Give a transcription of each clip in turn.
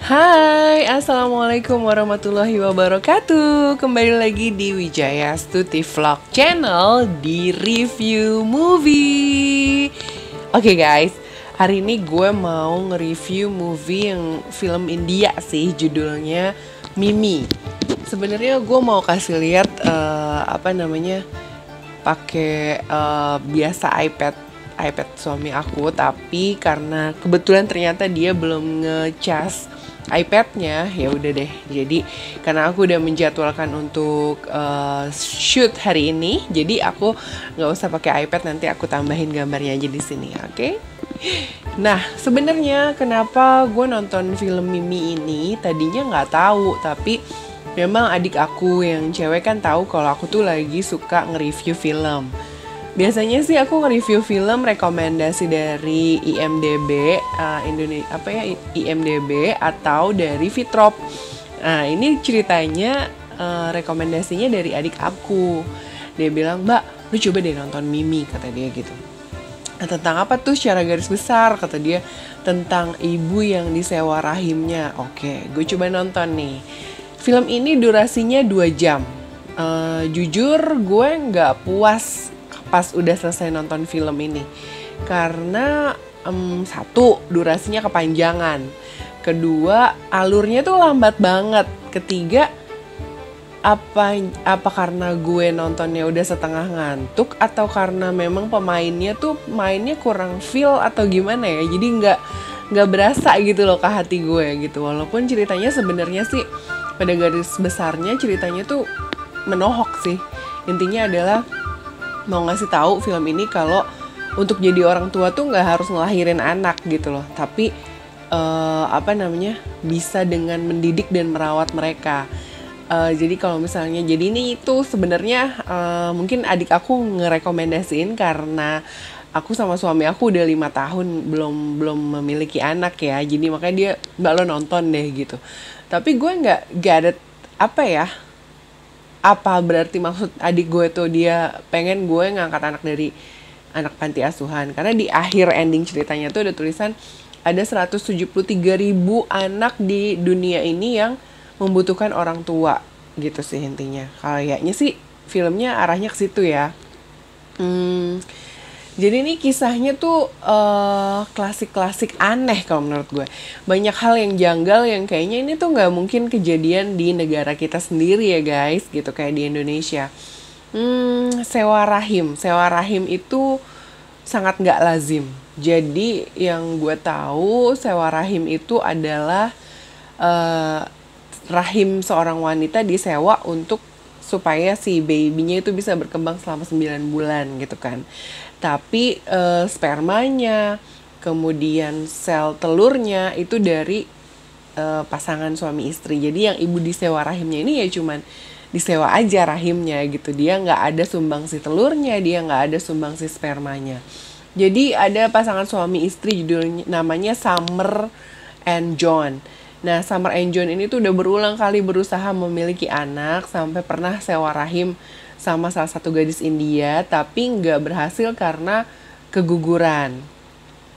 Hai, Assalamualaikum warahmatullahi wabarakatuh. Kembali lagi di Wijaya Stuti Vlog Channel di review movie. Oke guys, hari ini gue mau nge-review movie yang film India sih, judulnya Mimi. Sebenarnya gue mau kasih lihat pakai biasa iPad suami aku, tapi karena kebetulan ternyata dia belum ngecas iPad-nya, ya udah deh. Jadi karena aku udah menjadwalkan untuk shoot hari ini, jadi aku nggak usah pakai iPad, nanti aku tambahin gambarnya aja di sini, oke? Nah, sebenarnya kenapa gue nonton film Mimi ini? Tadinya nggak tahu, tapi memang adik aku yang cewek kan tahu kalau aku tuh lagi suka nge-review film. Biasanya sih aku nge-review film rekomendasi dari IMDb, IMDb atau dari Fitrop. Nah, ini ceritanya rekomendasinya dari adik aku. Dia bilang, "Mbak, lu coba deh nonton Mimi," kata dia gitu. Nah, tentang apa tuh secara garis besar? Kata dia, tentang ibu yang disewa rahimnya. Oke, gue coba nonton nih. Film ini durasinya 2 jam. Jujur gue nggak puas pas udah selesai nonton film ini. Karena satu, durasinya kepanjangan. Kedua, alurnya tuh lambat banget. Ketiga, apa karena gue nontonnya udah setengah ngantuk atau karena memang pemainnya tuh mainnya kurang feel atau gimana ya, jadi nggak berasa gitu loh ke hati gue gitu. Walaupun ceritanya sebenarnya sih pada garis besarnya ceritanya tuh menohok sih. Intinya adalah mau ngasih tahu film ini kalau untuk jadi orang tua tuh nggak harus ngelahirin anak gitu loh, tapi bisa dengan mendidik dan merawat mereka. Jadi kalau misalnya, jadi ini itu sebenarnya mungkin adik aku ngerekomendasiin karena aku sama suami aku udah 5 tahun belum memiliki anak ya, jadi makanya dia, "Mbak, lo nonton deh," gitu. Tapi gue nggak ada apa ya, apa berarti maksud adik gue tuh dia pengen gue ngangkat anak dari anak panti asuhan, karena di akhir ending ceritanya tuh ada tulisan ada 173.000 anak di dunia ini yang membutuhkan orang tua gitu sih intinya. Kayaknya sih filmnya arahnya ke situ ya. Jadi ini kisahnya tuh klasik-klasik aneh kalau menurut gue. Banyak hal yang janggal yang kayaknya ini tuh nggak mungkin kejadian di negara kita sendiri ya guys, gitu kayak di Indonesia. Sewa rahim. Sewa rahim itu sangat nggak lazim. Jadi yang gue tahu sewa rahim itu adalah rahim seorang wanita disewa untuk supaya si babynya itu bisa berkembang selama 9 bulan gitu kan. Tapi spermanya, kemudian sel telurnya itu dari pasangan suami istri. Jadi yang ibu disewa rahimnya ini ya cuman disewa aja rahimnya gitu. Dia nggak ada sumbangsi telurnya, dia nggak ada sumbangsi spermanya. Jadi ada pasangan suami istri judulnya namanya Summer and John. Nah, Summer and John ini tuh udah berulang kali berusaha memiliki anak, sampai pernah sewa rahim sama salah satu gadis India, tapi nggak berhasil karena keguguran.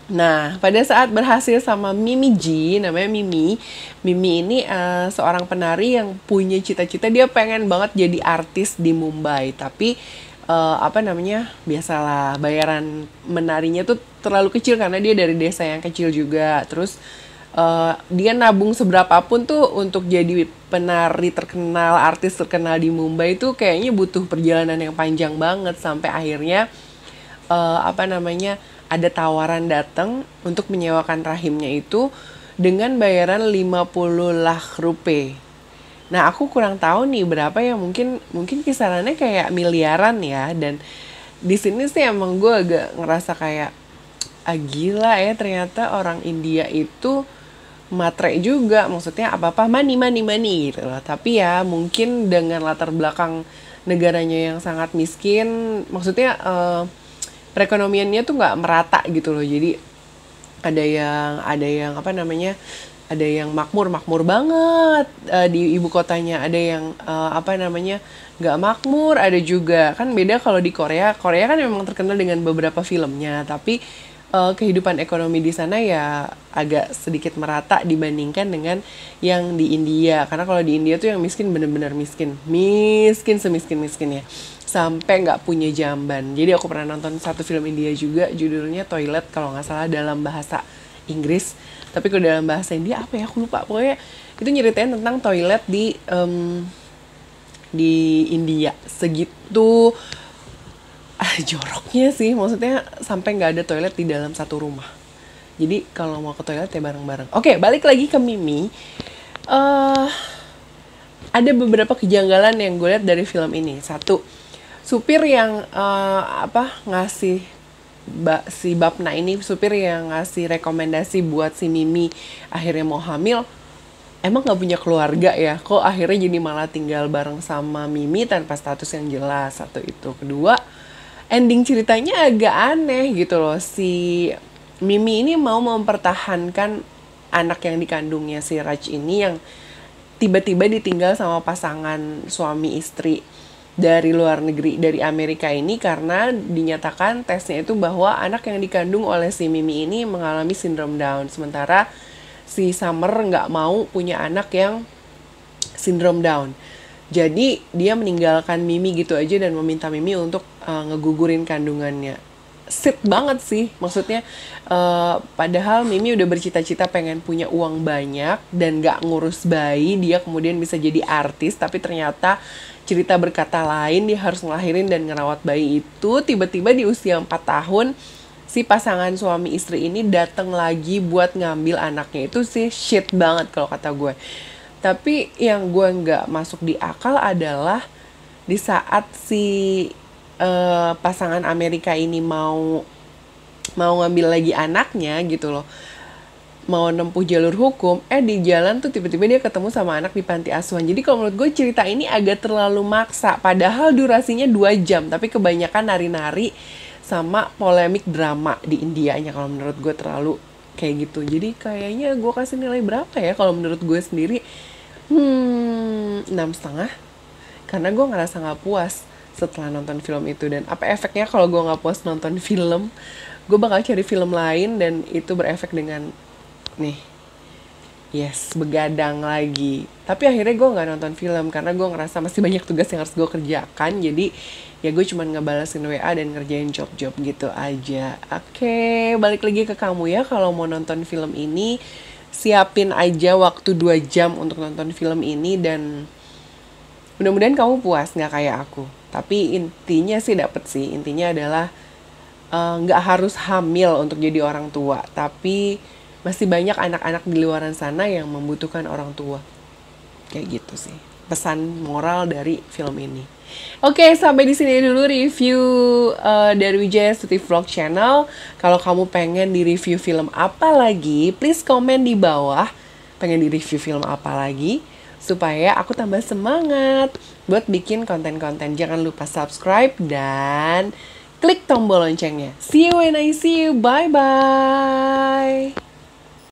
Nah, pada saat berhasil sama Mimi G, namanya Mimi. Mimi ini seorang penari yang punya cita-cita dia pengen banget jadi artis di Mumbai, tapi biasalah bayaran menarinya tuh terlalu kecil karena dia dari desa yang kecil juga. Terus dia nabung seberapapun tuh untuk jadi penari terkenal, artis terkenal di Mumbai tuh kayaknya butuh perjalanan yang panjang banget, sampai akhirnya ada tawaran datang untuk menyewakan rahimnya itu dengan bayaran 50 lakh rupiah. Nah, aku kurang tahu nih berapa ya, mungkin kisarannya kayak miliaran ya. Dan di sini sih emang gue agak ngerasa kayak gila ya, ternyata orang India itu matre juga, maksudnya apa-apa money gitu loh. Tapi ya mungkin dengan latar belakang negaranya yang sangat miskin, maksudnya perekonomiannya tuh nggak merata gitu loh. Jadi ada yang makmur banget di ibu kotanya, ada yang nggak makmur, ada juga kan beda. Kalau di Korea kan memang terkenal dengan beberapa filmnya, tapi kehidupan ekonomi di sana ya agak sedikit merata dibandingkan dengan yang di India. Karena kalau di India tuh yang miskin bener-bener miskin, miskin semiskin-miskinnya, sampai nggak punya jamban. Jadi aku pernah nonton satu film India juga, judulnya Toilet kalau nggak salah dalam bahasa Inggris. Tapi kalau dalam bahasa India apa ya, aku lupa. Pokoknya itu nyeritain tentang toilet di India. Segitu joroknya sih, maksudnya sampai nggak ada toilet di dalam satu rumah. Jadi kalau mau ke toilet ya bareng-bareng. Oke, balik lagi ke Mimi. eh ada beberapa kejanggalan yang gue lihat dari film ini. Satu, supir yang ngasih si Bapna ini, supir yang ngasih rekomendasi buat si Mimi akhirnya mau hamil, emang nggak punya keluarga ya? Kok akhirnya jadi malah tinggal bareng sama Mimi tanpa status yang jelas? Satu itu. Kedua, ending ceritanya agak aneh gitu loh. Si Mimi ini mau mempertahankan anak yang dikandungnya si Raj ini yang tiba-tiba ditinggal sama pasangan suami istri dari luar negeri, dari Amerika ini, karena dinyatakan tesnya itu bahwa anak yang dikandung oleh si Mimi ini mengalami sindrom Down. Sementara si Summer nggak mau punya anak yang sindrom Down. Jadi dia meninggalkan Mimi gitu aja dan meminta Mimi untuk ngegugurin kandungannya. Sip banget sih, maksudnya padahal Mimi udah bercita-cita pengen punya uang banyak dan gak ngurus bayi, dia kemudian bisa jadi artis, tapi ternyata cerita berkata lain, dia harus ngelahirin dan ngerawat bayi itu. Tiba-tiba di usia 4 tahun si pasangan suami istri ini datang lagi buat ngambil anaknya. Itu sih shit banget kalau kata gue. Tapi yang gue nggak masuk di akal adalah di saat si pasangan Amerika ini mau ngambil lagi anaknya gitu loh, mau nempuh jalur hukum, di jalan tuh tiba-tiba dia ketemu sama anak di panti asuhan. Jadi kalau menurut gue cerita ini agak terlalu maksa, padahal durasinya 2 jam, tapi kebanyakan nari-nari sama polemik drama di Indianya. Kalau menurut gue terlalu kayak gitu. Jadi kayaknya gue kasih nilai berapa ya kalau menurut gue sendiri? 6,5. Karena gue ngerasa gak puas setelah nonton film itu. Dan apa efeknya kalau gue gak puas nonton film? Gue bakal cari film lain dan itu berefek dengan nih, yes, begadang lagi. Tapi akhirnya gue gak nonton film karena gue ngerasa masih banyak tugas yang harus gue kerjakan. Jadi ya gue cuma ngebalasin WA dan ngerjain job-job gitu aja. Oke, balik lagi ke kamu ya. Kalau mau nonton film ini, siapin aja waktu 2 jam untuk nonton film ini. Dan mudah-mudahan kamu puas, gak kayak aku. Tapi intinya sih dapet sih. Intinya adalah gak harus hamil untuk jadi orang tua. Tapi masih banyak anak-anak di luaran sana yang membutuhkan orang tua. Kayak gitu sih pesan moral dari film ini. Oke, sampai di sini dulu review dari Wijaya Stuti Vlog Channel. Kalau kamu pengen di review film apa lagi, please komen di bawah. Pengen di review film apa lagi, supaya aku tambah semangat buat bikin konten-konten. Jangan lupa subscribe dan klik tombol loncengnya. See you when I see you. Bye-bye.